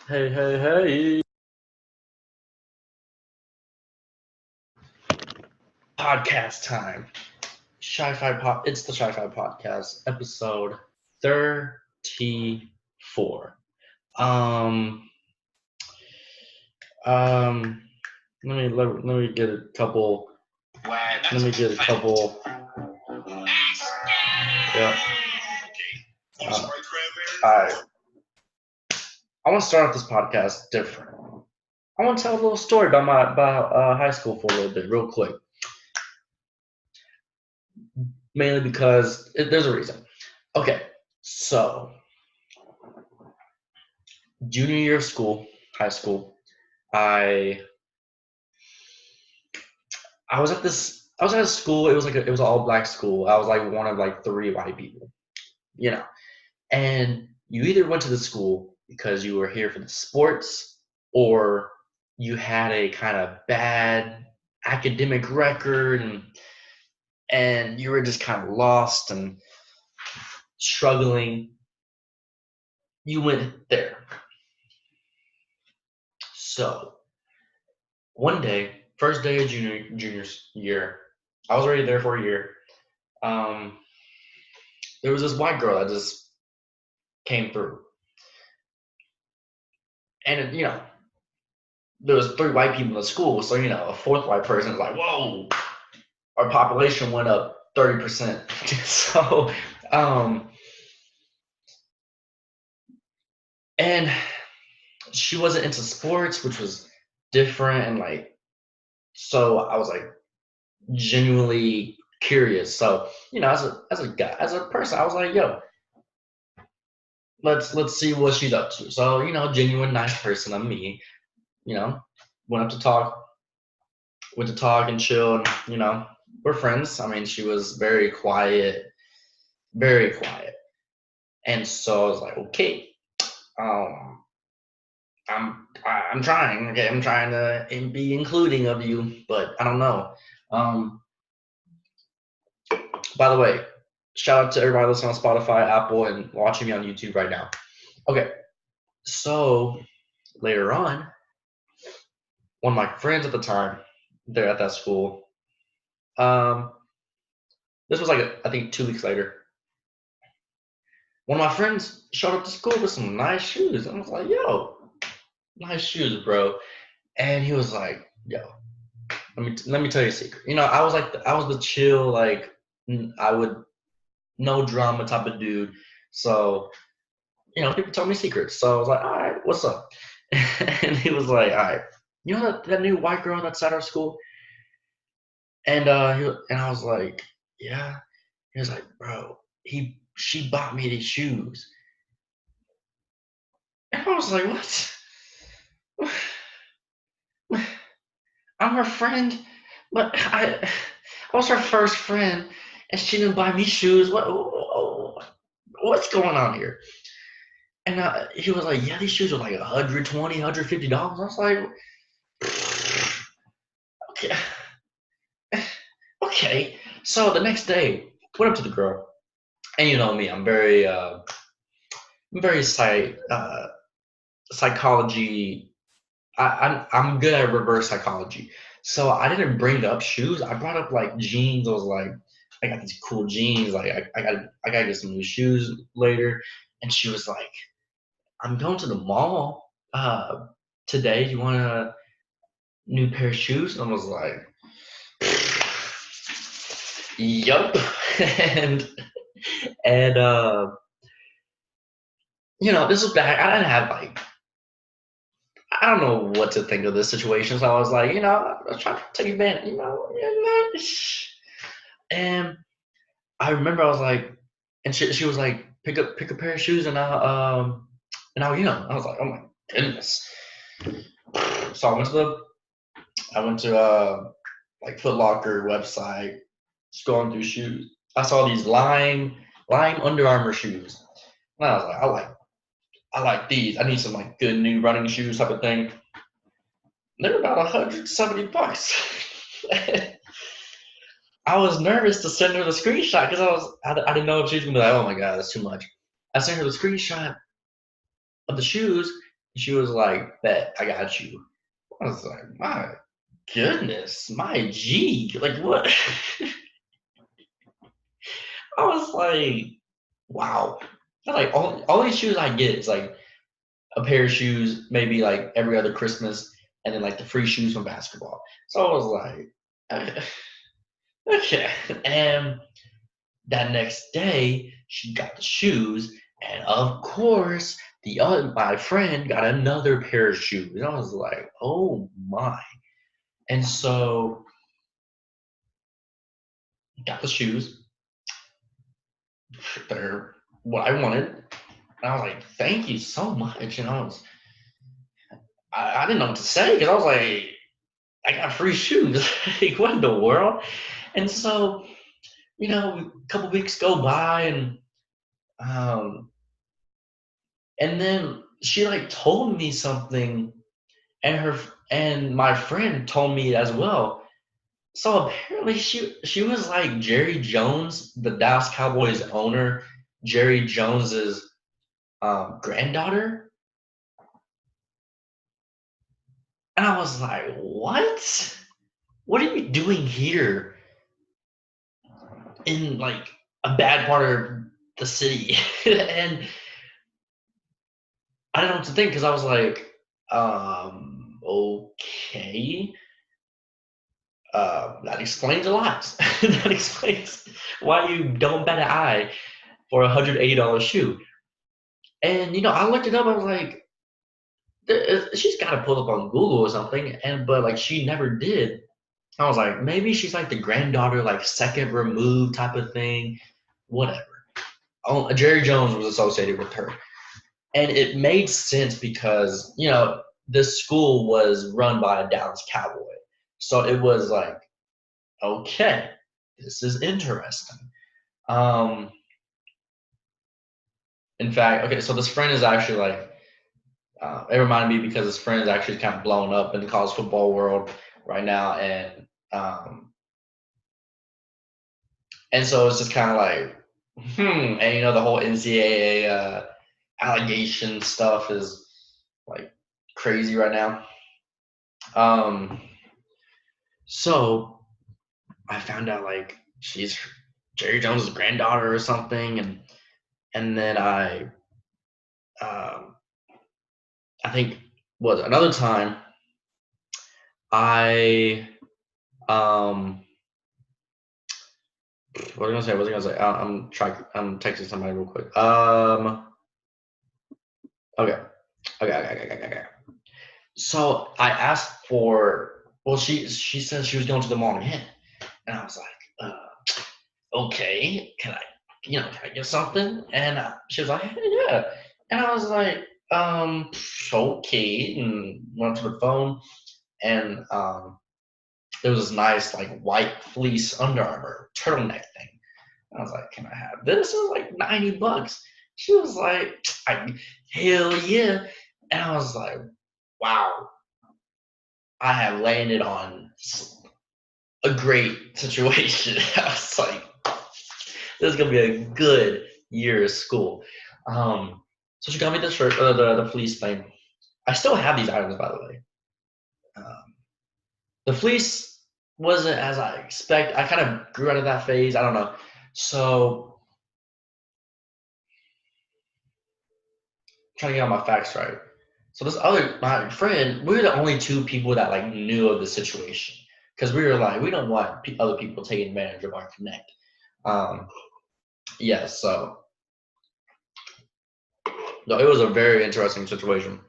Hey, hey, hey. Podcast time. Shi-Fi It's the Shi-Fi Podcast, episode 34. Um, um, let me get a couple. Let me get a couple. Yeah. Alright. I want to start off this podcast different. I want to tell a little story about my high school for a little bit, real quick. Mainly because there's a reason. Okay, so junior year of school, high school, I was at a school. It was it was an all black school. I was like one of like three white people, you know. And you either went to the school because you were here for the sports, or you had a kind of bad academic record, and you were just kind of lost and struggling. You went there. So one day, first day of junior year, I was already there for a year. There was this white girl that just came through, and there was three white people in the school, so a fourth white person is like, whoa, our population went up 30%. So, and she wasn't into sports, which was different, and so I was like genuinely curious. So, as a guy, as a person, I was like, yo, let's see what she's up to. So, genuine nice person of me, went up to talk, went to talk and chill, and we're friends. I mean, she was very quiet, very quiet. And so I was like, okay, I'm trying. Okay, I'm trying to be including of you, but I don't know. By the way, shout out to everybody listening on Spotify, Apple, and watching me on YouTube right now. Okay, so later on, one of my friends at the time, there at that school, this was I think 2 weeks later. One of my friends showed up to school with some nice shoes. I was like, yo, nice shoes, bro. And he was like, yo, let me tell you a secret. I was I was the chill, I would no drama type of dude. So, people told me secrets. So I was like, all right, what's up? And he was like, all right, you know that new white girl that's at our school? And I was like, yeah. He was like, bro, she bought me these shoes. And I was like, what? I'm her friend, but I was her first friend, and she didn't buy me shoes. What's going on here? And he was like, yeah, these shoes are like $120, $150. I was like, okay. Okay. So the next day, went up to the girl, and you know me, I'm very psychology. I'm good at reverse psychology. So I didn't bring up shoes. I brought up jeans. I was like, I got these cool jeans. I gotta get some new shoes later. And she was like, I'm going to the mall today. Do you want a new pair of shoes? And I was like, yup. and this was back. I didn't have I don't know what to think of this situation. So I was like, I was trying to take advantage, And I remember I was like, and she was like, pick a pair of shoes, and I was like, oh my goodness. So I went to Foot Locker website, scrolling through shoes. I saw these Lime Under Armour shoes, and I was like, I like these. I need some good new running shoes type of thing. They're about $170. I was nervous to send her the screenshot because I didn't know if she was gonna be like, oh my god, that's too much. I sent her the screenshot of the shoes. She was like, bet, I got you. I was like, my goodness, my G. Like, what? I was like, wow. Like, all these shoes I get is like a pair of shoes, maybe like every other Christmas, and then like the free shoes from basketball. So I was like, okay. And that next day, she got the shoes, and of course, my friend got another pair of shoes. And I was like, oh my. And so got the shoes. They're what I wanted. And I was like, thank you so much. And I didn't know what to say because I was like, I got free shoes. Like, what in the world? And so, a couple weeks go by, um, and then she like told me something, and my friend told me as well. So apparently she was like Jerry Jones, the Dallas Cowboys owner, Jerry Jones's granddaughter. And I was like, what? What are you doing here in like a bad part of the city? And I didn't know what to think because I was like, okay. That explains a lot. That explains why you don't bat an eye for $180 shoe. And I looked it up. I was like, she's got to pull up on Google or something. But like she never did. I was like, maybe she's like the granddaughter, like second removed type of thing, whatever. Oh, Jerry Jones was associated with her, and it made sense because this school was run by a Dallas Cowboy, so it was like, okay, this is interesting. Um, in fact, okay, so this friend is actually like, it reminded me because this friend is actually kind of blown up in the college football world right now, and so it's just kind of like, and the whole NCAA allegation stuff is like crazy right now. So I found out like she's Jerry Jones' granddaughter or something, and then um, I think was another time I what was I gonna say? I'm texting somebody real quick. Okay. Okay. So I asked for. Well, she said she was going to the mall again, and I was like, okay, can I get something? And she was like, hey, yeah. And I was like, okay, and went to the phone, and there was this nice like white fleece Under Armour turtleneck thing. I was like, can I have this? It was like $90. She was like, hell yeah. And I was like, wow, I have landed on a great situation. I was like, this is gonna be a good year of school. So she got me the shirt, the fleece thing. I still have these items, by the way. Um, the fleece wasn't as I expect. I kind of grew out of that phase. I don't know. So trying to get all my facts right. So my friend, we were the only two people that like knew of the situation because we were like, we don't want other people taking advantage of our connect. Um, yeah, so no, it was a very interesting situation.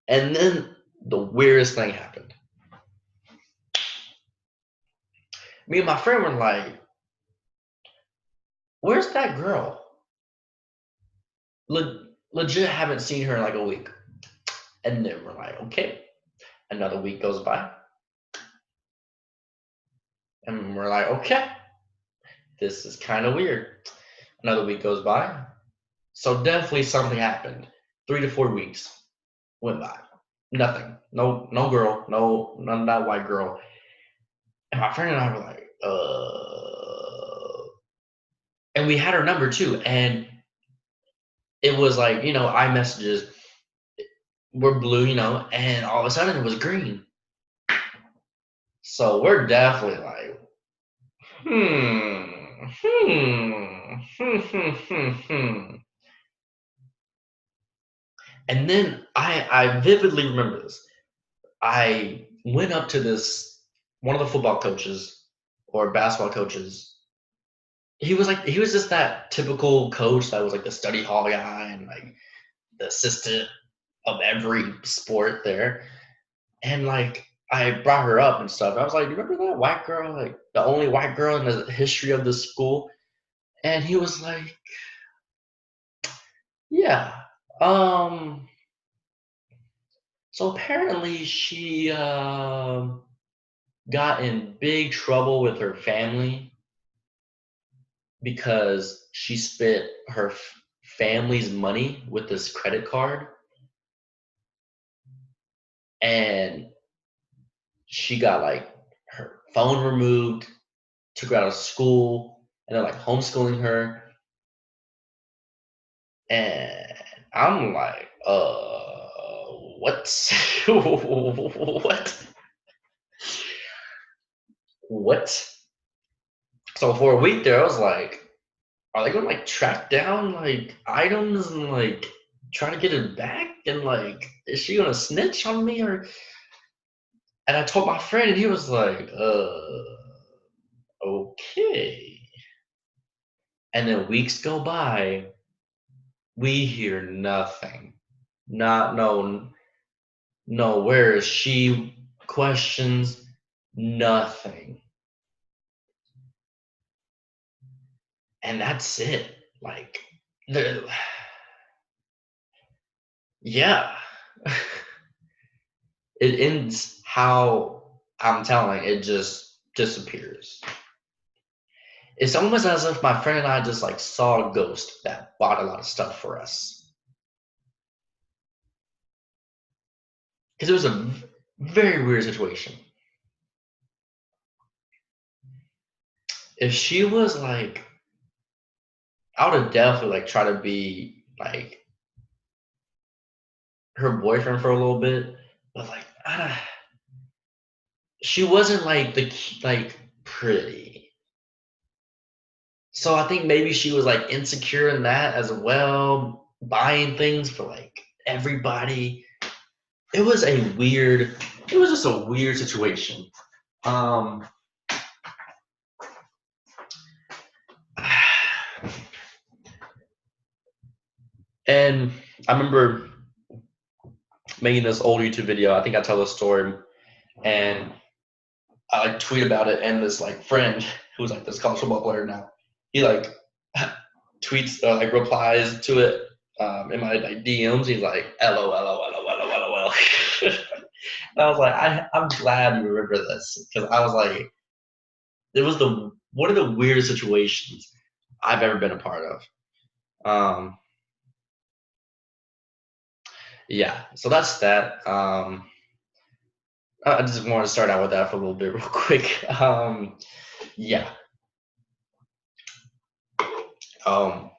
And then the weirdest thing happened. Me and my friend were like, "Where's that girl?" Legit haven't seen her in like a week. And then we're like, okay. Another week goes by. And we're like, okay, this is kind of weird. Another week goes by. So definitely something happened. 3 to 4 weeks went by. Nothing. No girl. None of that white girl. And my friend and I were like, and we had her number too. And it was like, iMessages. were blue, and all of a sudden it was green. So we're definitely like, hmm, hmm, hmm, hmm, hmm, hmm. And then I vividly remember this. I went up to one of the football coaches or basketball coaches. He was just that typical coach that was like the study hall guy and like the assistant of every sport there. And like I brought her up and stuff. I was like, "Do you remember that white girl? Like the only white girl in the history of the school?" And he was like, "Yeah. Um. So apparently she got in big trouble with her family because she spent her family's money with this credit card, and she got like her phone removed, took her out of school, and they're like homeschooling her." And I'm like, what? What? What? So for a week there, I was like, are they gonna like track down like items and like try to get it back? And like, is she gonna snitch on me or? And I told my friend, and he was like, okay. And then weeks go by, we hear nothing. Not no, where is she? Questions, nothing. And that's it. Like, the, yeah. It ends how I'm telling it just disappears. It's almost as if my friend and I just like saw a ghost that bought a lot of stuff for us. Because it was a very weird situation. If she was like, I would have definitely like try to be like her boyfriend for a little bit, but like she wasn't like like pretty. So I think maybe she was like insecure in that as well, buying things for like everybody. It was just a weird situation. Um and I remember making this old YouTube video. I think I tell this story, and I like tweet about it, and this like friend who's like this college football player now, he like tweets like replies to it in my like DMs. He's like, "LOL, LOL." And I was like, I'm glad you remember this because I was like, it was one of the weirdest situations I've ever been a part of. Yeah, so that's that. I just want to start out with that for a little bit real quick. Yeah. Um,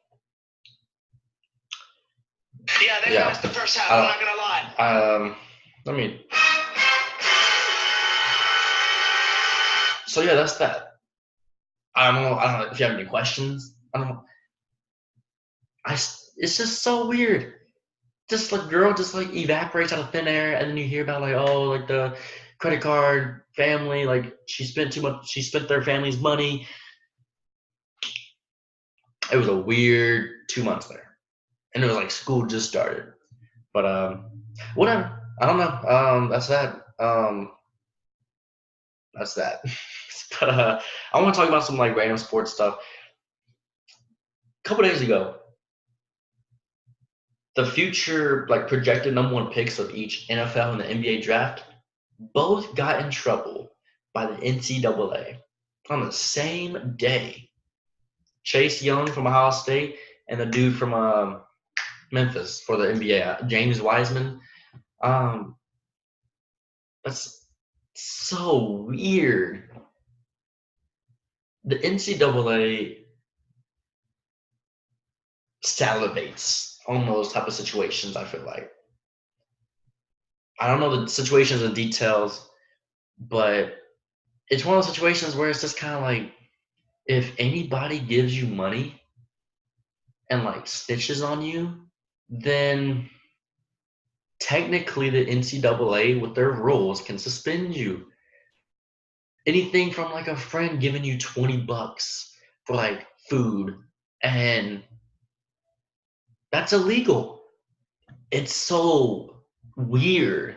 Yeah, they yeah. lost the first half. I'm not gonna lie. Let me. So yeah, that's that. I don't know if you have any questions. I don't know. It's just so weird. Just like girl just like evaporates out of thin air, and then you hear about like, oh, like the credit card family, like she spent too much. She spent their family's money. It was a weird 2 months there, and it was like school just started. But whatever. I don't know. That's that. That's that. But I want to talk about some like random sports stuff. A couple days ago, the future like projected number one picks of each NFL and the NBA draft both got in trouble by the NCAA on the same day. Chase Young from Ohio State and the dude from Memphis for the NBA, James Wiseman. Um, that's so weird. The NCAA salivates on those type of situations, I feel like. I don't know the situations and details, but it's one of those situations where it's just kind of like if anybody gives you money and like snitches on you, then technically the NCAA with their rules can suspend you. Anything from like a friend giving you $20 for like food, and that's illegal. It's so weird.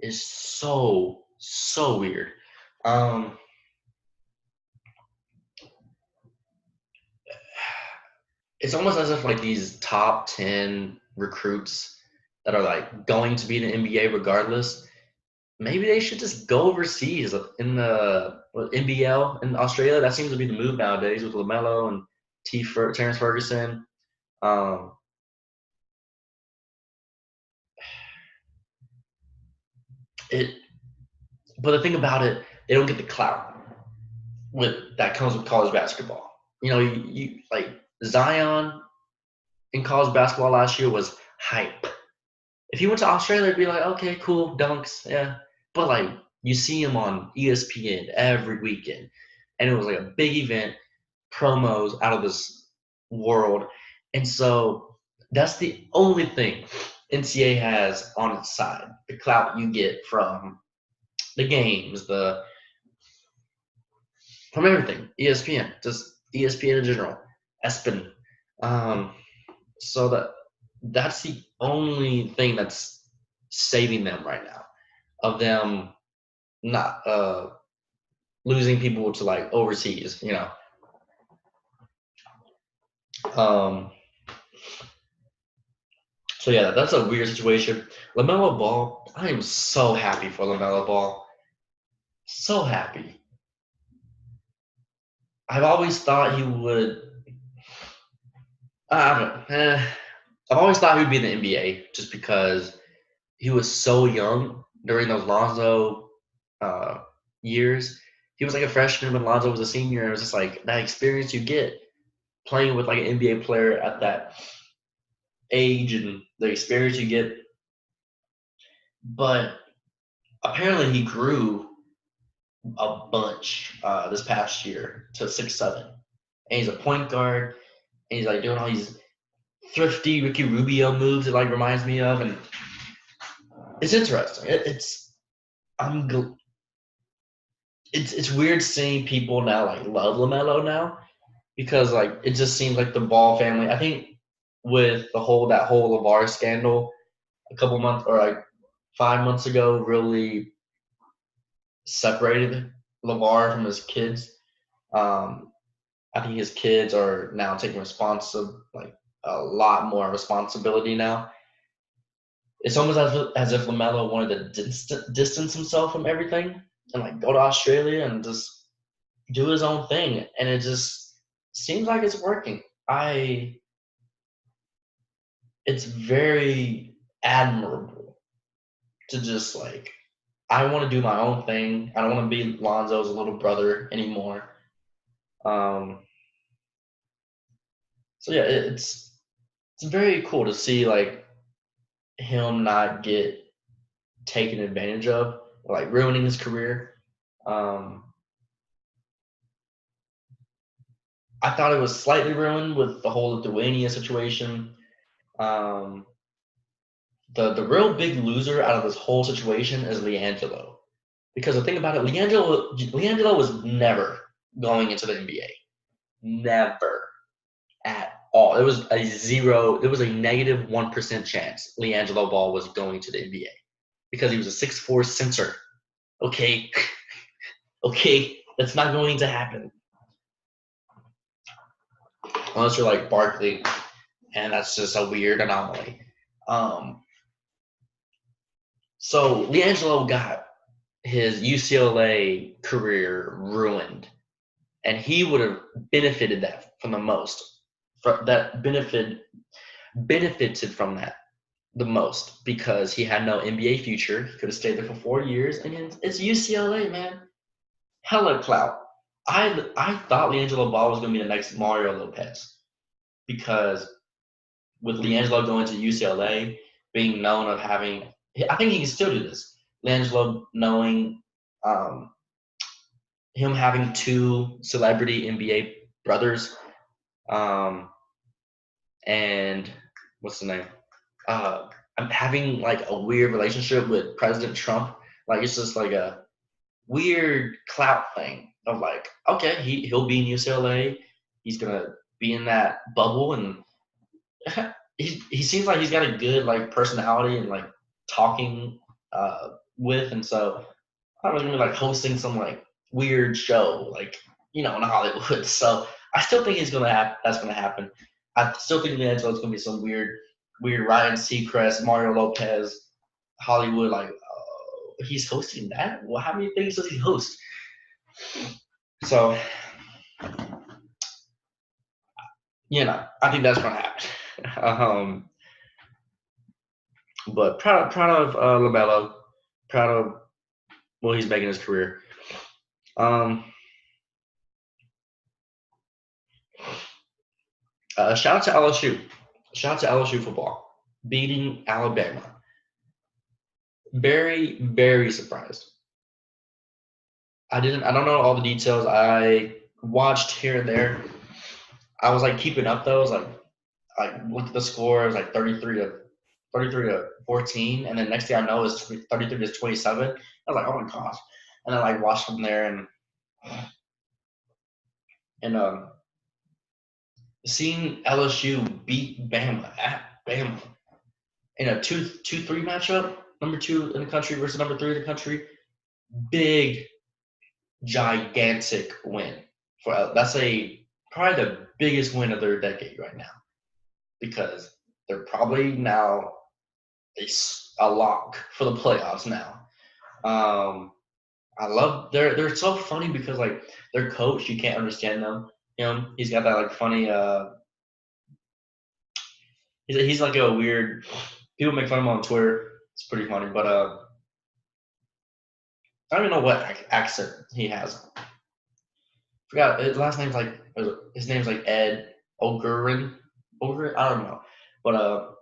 It's so weird. Um, it's almost as if like these top 10 recruits that are like going to be in the NBA regardless, maybe they should just go overseas in the NBL in Australia. That seems to be the move nowadays with LaMelo and Terrence Ferguson. Um, it, but the thing about it, they don't get the clout that comes with college basketball. You know, you like Zion in college basketball last year was hype. If he went to Australia, it'd be like, okay, cool, dunks, yeah. But like you see him on ESPN every weekend, and it was like a big event, promos out of this world, and so that's the only thing NCAA has on its side: the clout you get from the games, from everything, ESPN, just ESPN in general, ESPN. Um, so that's the only thing that's saving them right now of them not losing people to like overseas, you know. Um, so yeah, that's a weird situation. LaMelo Ball, I am so happy for LaMelo Ball. So happy. I've always thought he would. I don't. I've always thought he'd be in the NBA just because he was so young during those Lonzo uh, years. He was like a freshman when Lonzo was a senior. It was just like that experience you get playing with like an NBA player at that age and the experience you get. But apparently he grew a bunch this past year to 6'7", and he's a point guard, and he's like doing all these thrifty Ricky Rubio moves. It like reminds me of, and it's interesting. I'm it's weird seeing people now like love LaMelo now because like it just seems like the Ball family. I think with that whole LeVar scandal a couple months or like 5 months ago really separated LeVar from his kids. Um, I think his kids are now taking like a lot more responsibility now. It's almost as if LaMelo wanted to distance himself from everything and like go to Australia and just do his own thing, and it just seems like it's working. It's very admirable to just like I want to do my own thing. I don't want to be Lonzo's little brother anymore. So yeah, it's very cool to see like him not get taken advantage of, or, like ruining his career. I thought it was slightly ruined with the whole Lithuania situation. Um, the real big loser out of this whole situation is LiAngelo. Because the thing about it, LiAngelo was never going into the NBA. Never at all. It was a zero. It was a negative 1% chance LiAngelo Ball was going to the NBA because he was a 6'4" center. Okay, okay, that's not going to happen unless you're like Barkley, and that's just a weird anomaly. So LiAngelo got his UCLA career ruined, and he would have benefited that from the most. Benefited from that the most because he had no NBA future. He could have stayed there for 4 years, and it's UCLA, man. Hella clout. I thought LiAngelo Ball was going to be the next Mario Lopez because with LiAngelo going to UCLA, being known of having I think he can still do this. LiAngelo knowing him having 2 celebrity NBA brothers, and what's the name? I'm having like a weird relationship with President Trump. Like it's just like a weird clout thing of like, okay, he'll be in UCLA. He's gonna be in that bubble, and he seems like he's got a good like personality and like talking with, and so I was gonna be like hosting some like weird show, like in Hollywood. So I still think that's gonna happen. I still think LiAngelo's gonna be some weird Ryan Seacrest, Mario Lopez, Hollywood. Like he's hosting that. Well, how many things does he host? So I think that's gonna happen. But proud of LaMelo, proud of what he's making in his career. Shout out to LSU. Shout out to LSU football beating Alabama. Very, very surprised. I don't know all the details. I watched here and there. I was like keeping up though. I looked at the score. It was like 33 to 14, and then next thing I know it's 33 to 27. I was like, oh my gosh! And I like watched from there and seeing LSU beat Bama at Bama in a 2-3 matchup, number 2 in the country versus number 3 in the country, big, gigantic win for that's probably the biggest win of their decade right now, because they're probably now a lock for the playoffs now. I love they're so funny because like their coach, you can't understand them. He's got that like funny he's like a weird, people make fun of him on Twitter. It's pretty funny, but I don't even know what accent he has. Forgot his last name's like Ed Ogerin. I don't know, but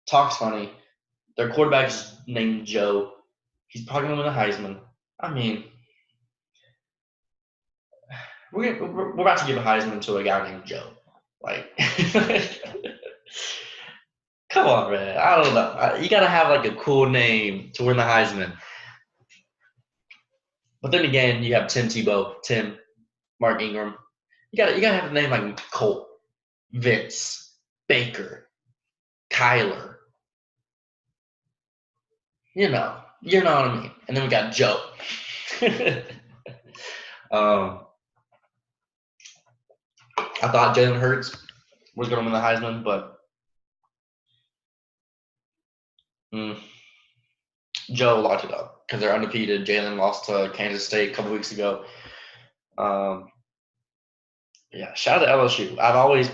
talks funny. Their quarterback's named Joe. He's probably gonna win the Heisman. I mean, we're about to give a Heisman to a guy named Joe. Like, come on, man. I don't know. You gotta have like a cool name to win the Heisman. But then again, you have Tim Tebow, Mark Ingram. You gotta have a name like Colt, Vince, Baker, Kyler. You know what I mean. And then we got Joe. I thought Jalen Hurts was going to win the Heisman, but Joe locked it up because they're undefeated. Jalen lost to Kansas State a couple weeks ago. Shout out to LSU. I've always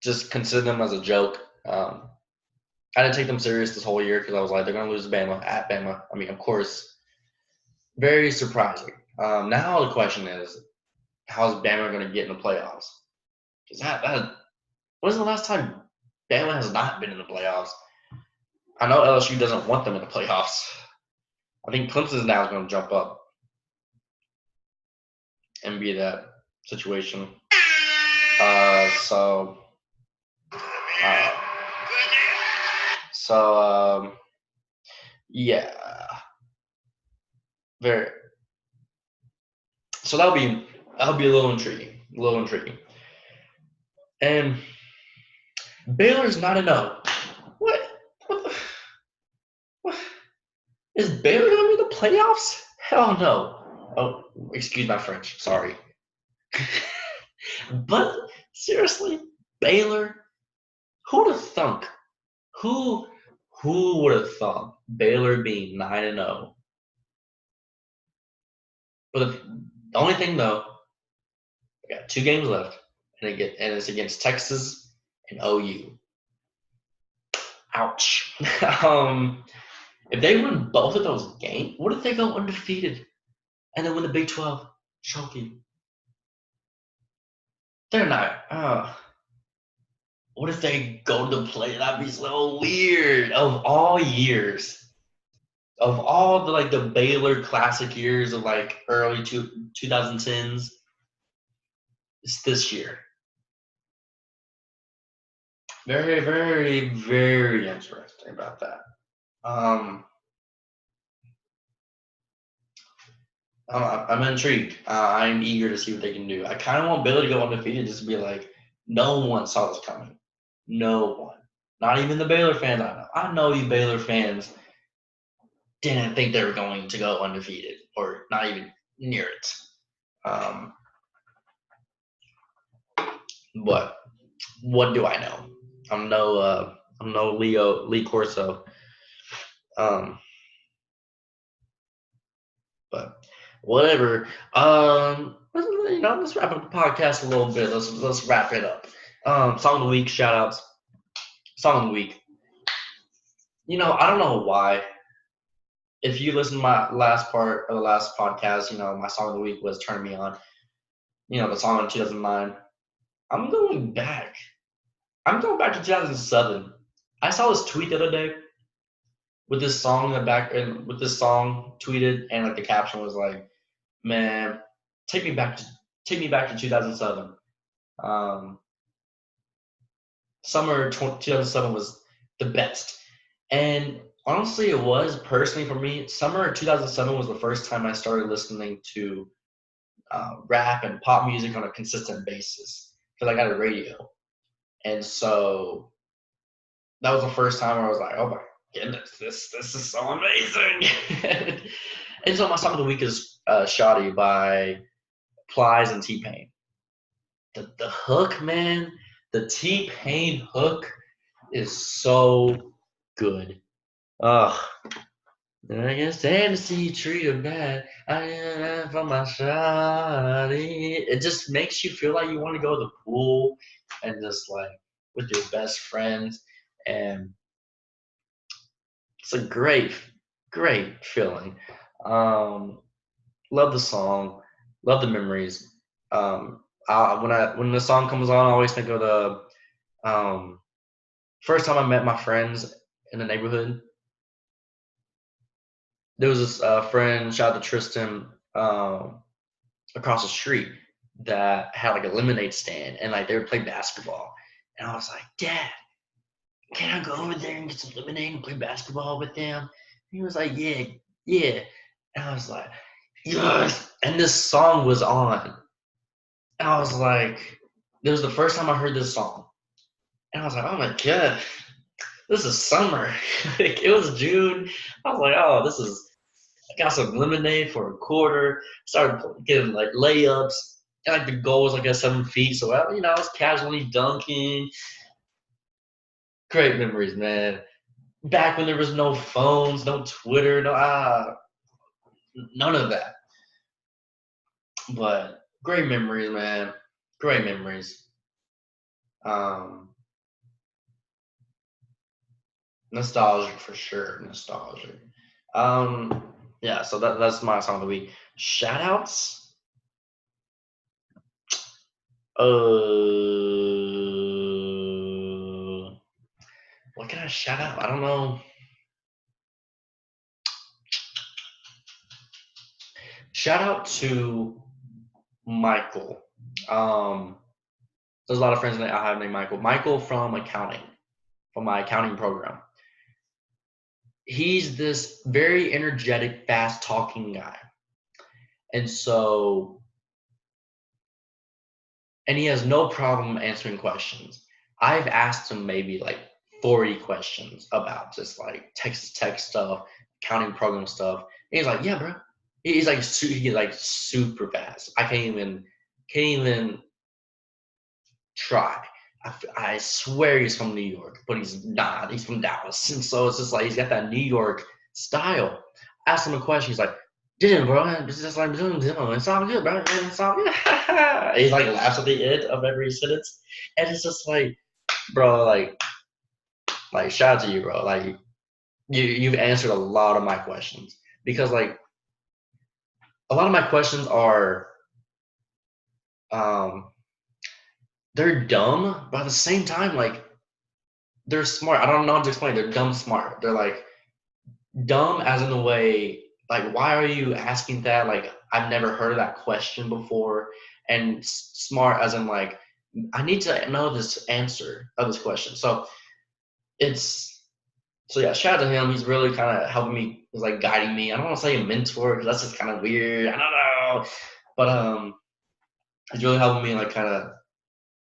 just considered them as a joke. I didn't take them serious this whole year because I was like, they're going to lose to Bama at Bama. I mean, of course, very surprising. Now the question is, how's Bama going to get in the playoffs? Because when's the last time Bama has not been in the playoffs? I know LSU doesn't want them in the playoffs. I think Clemson now is going to jump up and be that situation. Yeah. Very. So that'll be a little intriguing. And Baylor's not enough. What is Baylor gonna be in the playoffs? Hell no. Oh, excuse my French. Sorry. But seriously, Baylor. Who'd have thunk? Who would have thought Baylor being 9-0? But the only thing though, we got 2 games left, and it's against Texas and OU. Ouch. If they win both of those games, what if they go undefeated and then win the Big 12? Choking. They're not. What if they go to the play? That'd be so weird. Of all years, of all the like the Baylor classic years of like early 2010s, it's this year. Very, very, very interesting about that. I'm intrigued. I'm eager to see what they can do. I kind of want Baylor to go undefeated, just to be like, no one saw this coming. No one. Not even the Baylor fans I know. I know you Baylor fans didn't think they were going to go undefeated, or not even near it. But what do I know? I'm no Lee Corso. But whatever. Let's wrap up the podcast a little bit. Let's wrap it up. Song of the week, shoutouts. Song of the week. I don't know why. If you listen to my last part of the last podcast, my song of the week was "Turn Me On." The song in 2009. I'm going back to 2007. I saw this tweet the other day with this song in the back, and with this song tweeted, and like the caption was like, "Man, take me back to 2007." Summer 2007 was the best, and honestly, it was personally for me. Summer 2007 was the first time I started listening to rap and pop music on a consistent basis because I got a radio, and so that was the first time where I was like, "Oh my goodness, this is so amazing!" And so my song of the week is "Shawty" by Plies and T-Pain. The hook, man, the T-Pain hook is so good. Ugh. I can stand to see you treat her bad. I am for my shawty. It just makes you feel like you want to go to the pool and just like with your best friends, and it's a great feeling. Love the song, love the memories. When the song comes on, I always think of the first time I met my friends in the neighborhood. There was this friend, shout out to Tristan, across the street that had like a lemonade stand, and like they would play basketball. And I was like, "Dad, can I go over there and get some lemonade and play basketball with them?" And he was like, "Yeah, yeah." And I was like, "Yes." And this song was on. And I was like, this was the first time I heard this song. And I was like, "Oh my God, this is summer." Like, it was June. I was like, "Oh, I got some lemonade for a quarter." Started getting like layups. And like the goal was like at 7 feet. So, I was casually dunking. Great memories, man. Back when there was no phones, no Twitter, none of that. But great memories, man. Great memories. Nostalgic for sure. Nostalgic. Yeah, so that's my song of the week. Shoutouts. What can I shout out? I don't know. Shout out to Michael. There's a lot of friends that I have named Michael. Michael from accounting, from my accounting program. He's this very energetic, fast-talking guy. And he has no problem answering questions. I've asked him maybe like 40 questions about just like text stuff, accounting program stuff. And he's like, "Yeah, bro." He's like super fast. I can't even try. I swear he's from New York, but he's not. He's from Dallas, and so it's just like he's got that New York style. Ask him a question, he's like, "Damn, bro, it's just like it's all good, bro. It's all good." He like laughs at the end of every sentence, and it's just like, bro, like shout out to you, bro. Like you've answered a lot of my questions, because like a lot of my questions are they're dumb, but at the same time, like they're smart. I don't know how to explain. They're dumb smart. They're like dumb as in the way, like, why are you asking that? Like, I've never heard of that question before. And smart as in, like, I need to know this answer of this question. So yeah, shout out to him. He's really kind of helping me. He's like guiding me. I don't want to say a mentor because that's just kind of weird. I don't know, but he's really helping me, like, kind of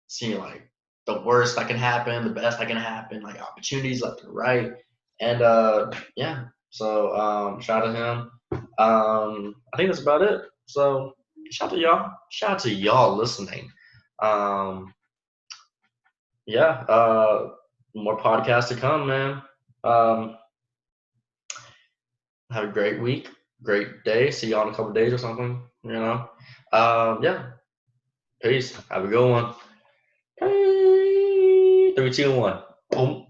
seeing, like, the worst that can happen, the best that can happen, like opportunities left and right, and yeah. So shout out to him. I think that's about it. So shout out to y'all. Shout out to y'all listening. Yeah. More podcasts to come, man. Have a great week, great day. See y'all in a couple days or something. Yeah. Peace. Have a good one. 3, 2, 1. Boom.